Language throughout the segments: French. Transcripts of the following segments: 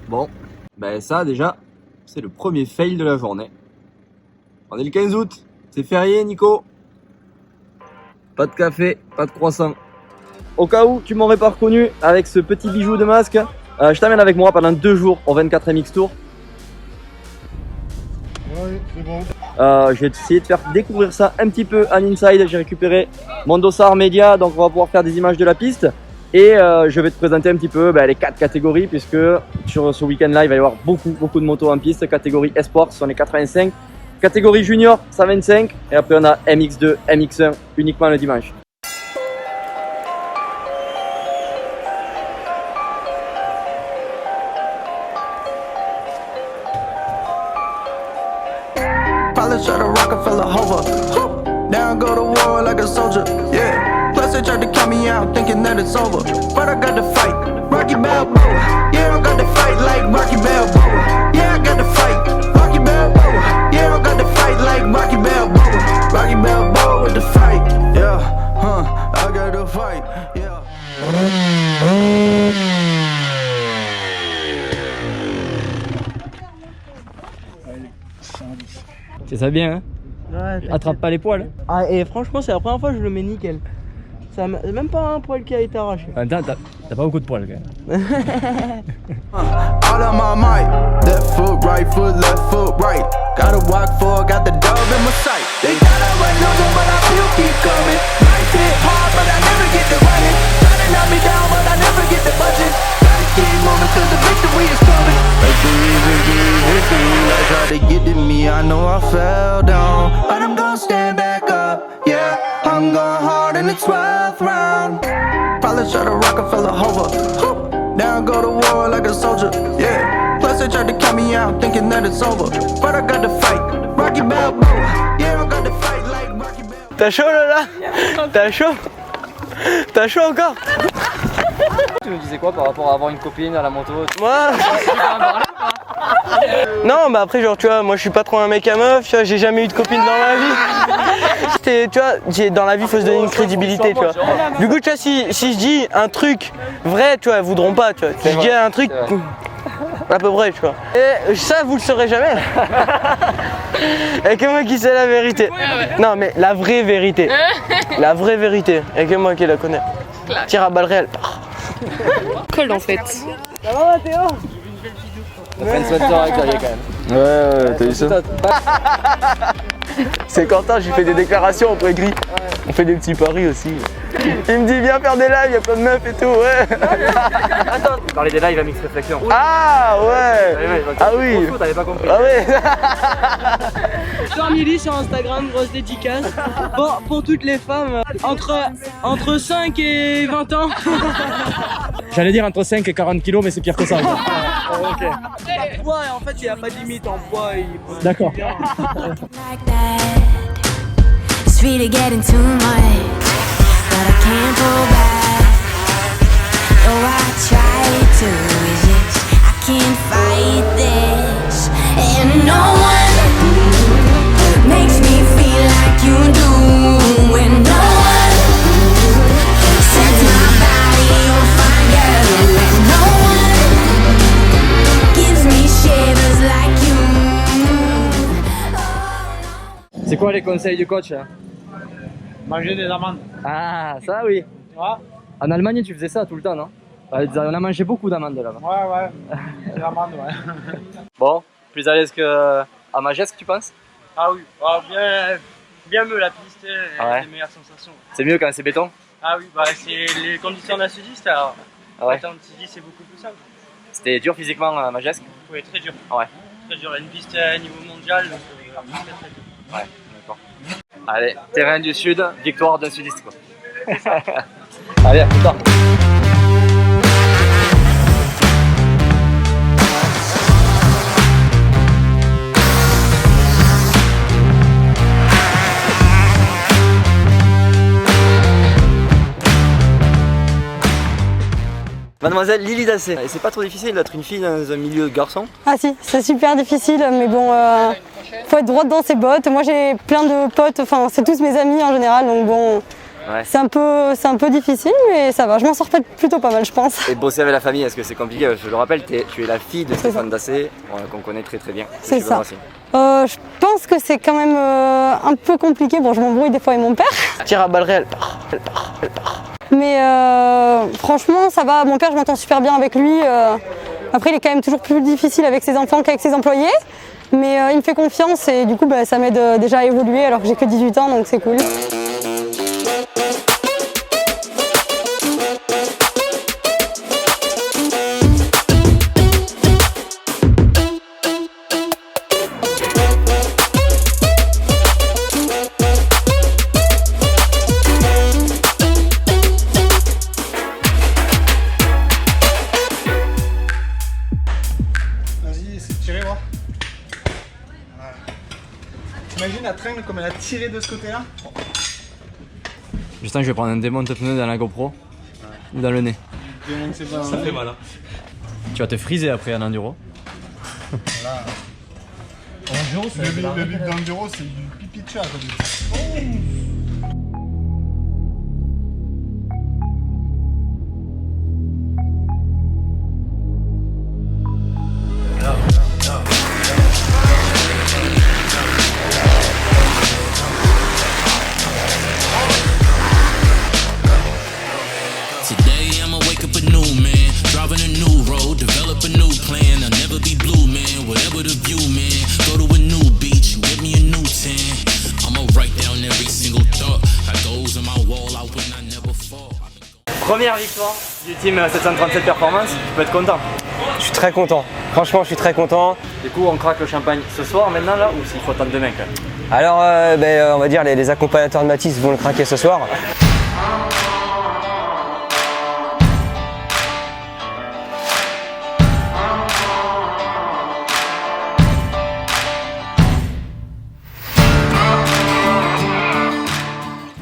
Bon, ben ça déjà, c'est le premier fail de la journée. On est le 15 août, c'est férié Nico. Pas de café, pas de croissant. Au cas où tu m'aurais pas reconnu avec ce petit bijou de masque, je t'amène avec moi pendant 2 jours au 24MX Tour. Ouais, c'est bon. Je vais essayer de faire découvrir ça un petit peu en inside. J'ai récupéré mon dossard média, donc on va pouvoir faire des images de la piste. Et je vais te présenter un petit peu les 4 catégories, puisque sur ce week-end-là, il va y avoir beaucoup de motos en piste. Catégorie Esport, ce sont les 85. Catégorie Junior, 125. Et après, on a MX2, MX1 uniquement le dimanche. Pilots try to Rockefeller hover. Down go to war like a soldier, yeah. Plus they tried to count me out thinking that it's over. But I got to fight, Rocky Balboa. Yeah, I got to fight like Rocky Balboa. Yeah, I got to fight, Rocky Balboa. Yeah, I got to fight like Rocky Balboa. Rocky Balboa with the fight, yeah. I got to fight, yeah. C'est ça bien, hein? Ouais, Attrape pas les poils. Ah, et franchement, c'est la première fois que je le mets nickel. Ça même pas un poil qui a été arraché. En même temps, t'as pas beaucoup de poils quand même. All of my might, left foot, right Gotta walk for, got the dub in my sight. They got a right number, but I still keep coming. Life hit hard, but I never get to running. Try to knock me down, but I never get to budget. Gotta keep moving, cause the victory is coming. Victory, I tried to get to me, I know I fell down. But I'm gonna stand back up, yeah. I'm going hard in the 12th round. Pilots try to Rockefeller hover. Now I go to war like a soldier, yeah. Plus they tried to count me out thinking that it's over. But I got to fight, Rocky Balboa. Yeah, I got to fight like Rocky Balboa. T'as chaud Lola? T'as chaud? T'as chaud encore? Tu me disais quoi par rapport à avoir une copine à la moto? Moi non, bah après genre tu vois, moi je suis pas trop un mec à meuf, tu vois, j'ai jamais eu de copine dans ma vie. Tu vois, dans la vie faut se donner une crédibilité, tu vois. Du coup tu vois, si je dis un truc vrai, tu vois, elles voudront pas, tu vois. Si je dis un truc à peu près, tu vois. Et ça vous le saurez jamais. Y'a que moi qui sais la vérité. Non mais la vraie vérité. La vraie vérité. Y'a que moi qui la connais. Tire à balles réelles. Colle en fait. Ça va Théo? On fait une sweater avec Xavier quand même. Ouais, t'as vu ça? C'est Quentin, j'ai fait des déclarations, on peut écrire. On fait des petits paris aussi. Il me dit viens faire des lives, y'a plein de meufs et tout, ouais. Attends, tu parlais des lives à Mix Réflexion. Ah ouais. Ah oui. T'avais pas compris. Ah ouais. Fleur Milly sur Instagram, grosse dédicace. Pour toutes les femmes entre 5 et 20 ans. J'allais dire entre 5 et 40 kilos, mais c'est pire que ça. Ok. Poids, en fait, il n'y a pas de limite en poids. D'accord. Like that. It's really getting too much, but I can't pull back. Oh, I try to resist. I can't fight this, and no one makes me feel like you do, and no one sets my body on fire, and no one gives me shivers like you. C'est quoi les conseils du coach là? Manger des amandes. Ah, ça oui. Ouais, En Allemagne, tu faisais ça tout le temps, non? On a mangé beaucoup d'amandes là-bas. ouais. Des amandes, ouais. Bon, plus à l'aise qu'à Magesque, tu penses? Ah oui, bien mieux la piste et Ouais. les meilleures sensations. C'est mieux quand c'est béton? Ah oui, bah c'est les conditions d'un sudiste, alors. Ah ouais. Étant sudiste, c'est beaucoup plus simple. C'était dur physiquement à Magesque? Oui, très dur. Ouais. Très dur. Une piste à niveau mondial, donc très très dur. Ouais, d'accord. Allez, terrain du sud, victoire d'un sudiste quoi. Allez, à plus tard. Mademoiselle Lily Dassé, et c'est pas trop difficile d'être une fille dans un milieu de garçons? Ah si, c'est super difficile, mais bon, faut être droite dans ses bottes. Moi j'ai plein de potes, enfin c'est tous mes amis en général, donc bon, Ouais. C'est un peu difficile, mais ça va. Je m'en sors plutôt pas mal, je pense. Et bosser avec la famille, est-ce que c'est compliqué? Je le rappelle, tu es la fille de C'est Stéphane Dassé, qu'on connaît très très bien. C'est Sylvain ça. Racing. Je pense que c'est quand même un peu compliqué. Bon, je m'embrouille des fois avec mon père. Tire à balles réelles. Mais franchement, ça va. Mon père, je m'entends super bien avec lui. Après, il est quand même toujours plus difficile avec ses enfants qu'avec ses employés. Mais il me fait confiance et du coup, ça m'aide déjà à évoluer alors que j'ai que 18 ans, donc c'est cool. Vas-y, essaie de tirer, voir. Voilà. T'imagines la tringle comme elle a tiré de ce côté-là? Justin, je vais prendre un démonte-pneu dans la GoPro ou dans le nez. Ça fait mal. Hein. Tu vas te friser après en enduro. Voilà. Le but d'enduro, c'est du pipi de chat. Today I'ma wake up a new man, driving a new road, develop a new plan. I'll never be blue, man, whatever the view, man. Go to a new beach, get me a new tan. I'ma write down every single thought that goes on my wall out when I never fall. Première victoire du team 737 Performance, tu peux être content. Je suis très content. Franchement, je suis très content. Du coup, on craque le champagne ce soir maintenant là ou s'il faut attendre demain quand même? Alors, on va dire les accompagnateurs de Mathis vont le craquer ce soir.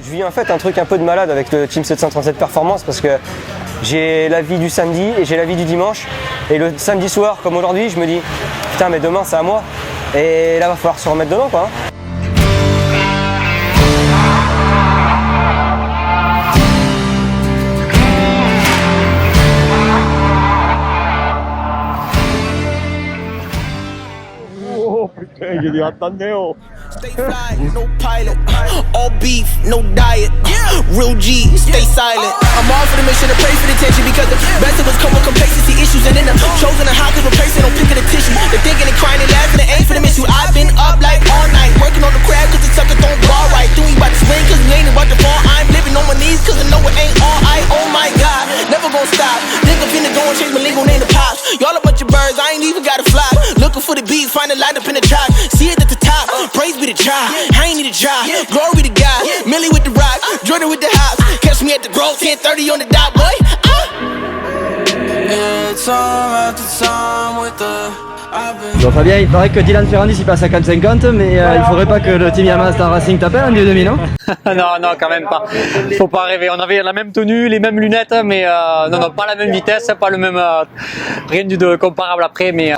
Je vis en fait un truc un peu de malade avec le Team 737 Performance parce que j'ai la vie du samedi et j'ai la vie du dimanche. Et le samedi soir, comme aujourd'hui, je me dis putain, mais demain c'est à moi. Et là, va falloir se remettre dedans, quoi. Stay fly, no pilot. All beef, no diet. Real G, stay silent. I'm all for the mission to pray for the attention because the best of us come with complacency issues and then the chosen the high cause replacing on picking the tissue. They're thinking and crying and laughing and ain't for the miss you. I've been up like all night, working on the crab cause the sucker don't ball right. Doing about to swing cause we ain't about to fall. I'm living on my knees cause I know it ain't all I. Oh my god, never gonna stop. Think I'm finna go and change my legal name to Pops. Y'all a bunch of birds, I ain't even gotta fly. Looking for the beats, find a light up in the track. See it at the top, praise be the try. I ain't need a job, glory to God. Millie with the rock, Jordan with the house. Catch me at the Grove, 10:30 on the dot, boy. Bon Fabien, il paraît que Dylan Ferrandis il passe à 4,50 mais il faudrait pas que le team Yamaha Star Racing t'appelle en 2,5 non? Non, quand même pas. Faut pas rêver. On avait la même tenue, les mêmes lunettes, mais non, pas la même vitesse, pas le même, rien de comparable après. Mais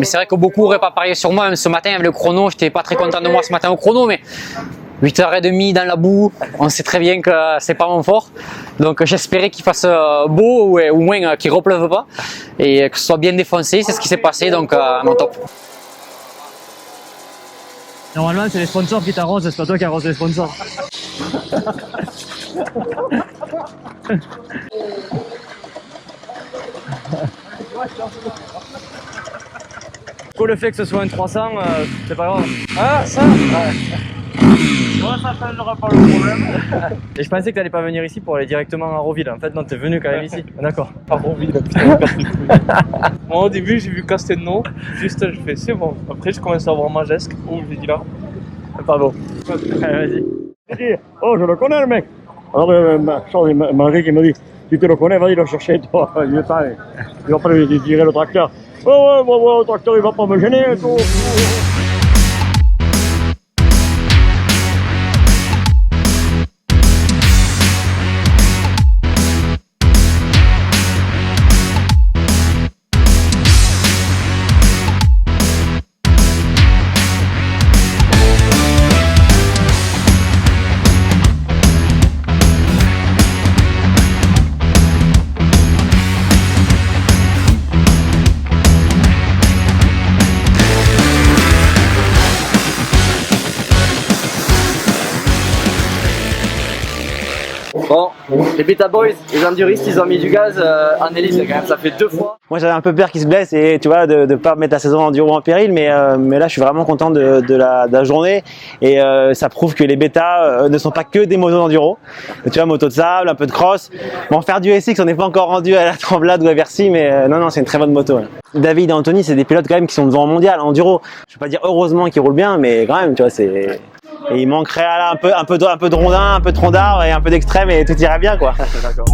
c'est vrai que beaucoup auraient pas parié sur moi. Même ce matin avec le chrono, j'étais pas très content de moi ce matin au chrono, mais 8h30 dans la boue, on sait très bien que c'est pas mon fort. Donc j'espérais qu'il fasse beau ou au moins qu'il repleuve pas et que ce soit bien défoncé. C'est ce qui s'est passé, donc mon top. Normalement, c'est les sponsors qui t'arrosent, c'est pas toi qui arrose les sponsors. Pour le fait que ce soit un 300, c'est pas grave. Ah, ça ça changera pas le problème. Et je pensais que t'allais pas venir ici pour aller directement à Roville. En fait, non, t'es venu quand même ici. D'accord. À Roville, putain, moi au début j'ai vu Castelnau, juste je fais c'est bon. Après je commence à voir Majesque, où j'ai dit là. Pardon. Allez, vas-y. Oh, je le connais le mec. Alors, Marie qui me dit, tu te le connais, vas-y le chercher toi. Il va pas lui tirer le tracteur. Ouais, le tracteur il va pas me gêner et tout. Les Beta Boys, les enduristes, ils ont mis du gaz en élite quand même, ça fait 2 fois. Moi j'avais un peu peur qu'il se blesse et tu vois de pas mettre la saison enduro en péril, mais là je suis vraiment content de la journée et ça prouve que les bêtas ne sont pas que des motos d'enduro. Tu vois, moto de sable, un peu de cross. Bon, faire du SX, on n'est pas encore rendu à la Tremblade ou à Bercy, mais non, c'est une très bonne moto. Ouais. David et Anthony, c'est des pilotes quand même qui sont devant en mondial, en enduro. Je vais pas dire heureusement qu'ils roulent bien, mais quand même, tu vois, c'est. Et il manquerait là un peu de rondin, un peu de tronc d'arbre et un peu d'extrême et tout irait bien, quoi. D'accord.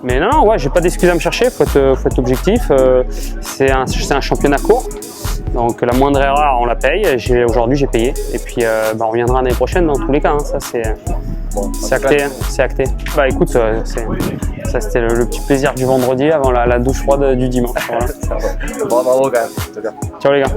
Mais non, ouais, j'ai pas d'excuses à me chercher, faut être objectif. C'est un championnat court, donc la moindre erreur on la paye. Aujourd'hui j'ai payé et puis on reviendra l'année prochaine dans tous les cas. Hein. Ça c'est acté, c'est acté. Bah écoute, ça c'était le petit plaisir du vendredi avant la douche froide du dimanche. Voilà. Bon, bravo quand même. Ciao les gars.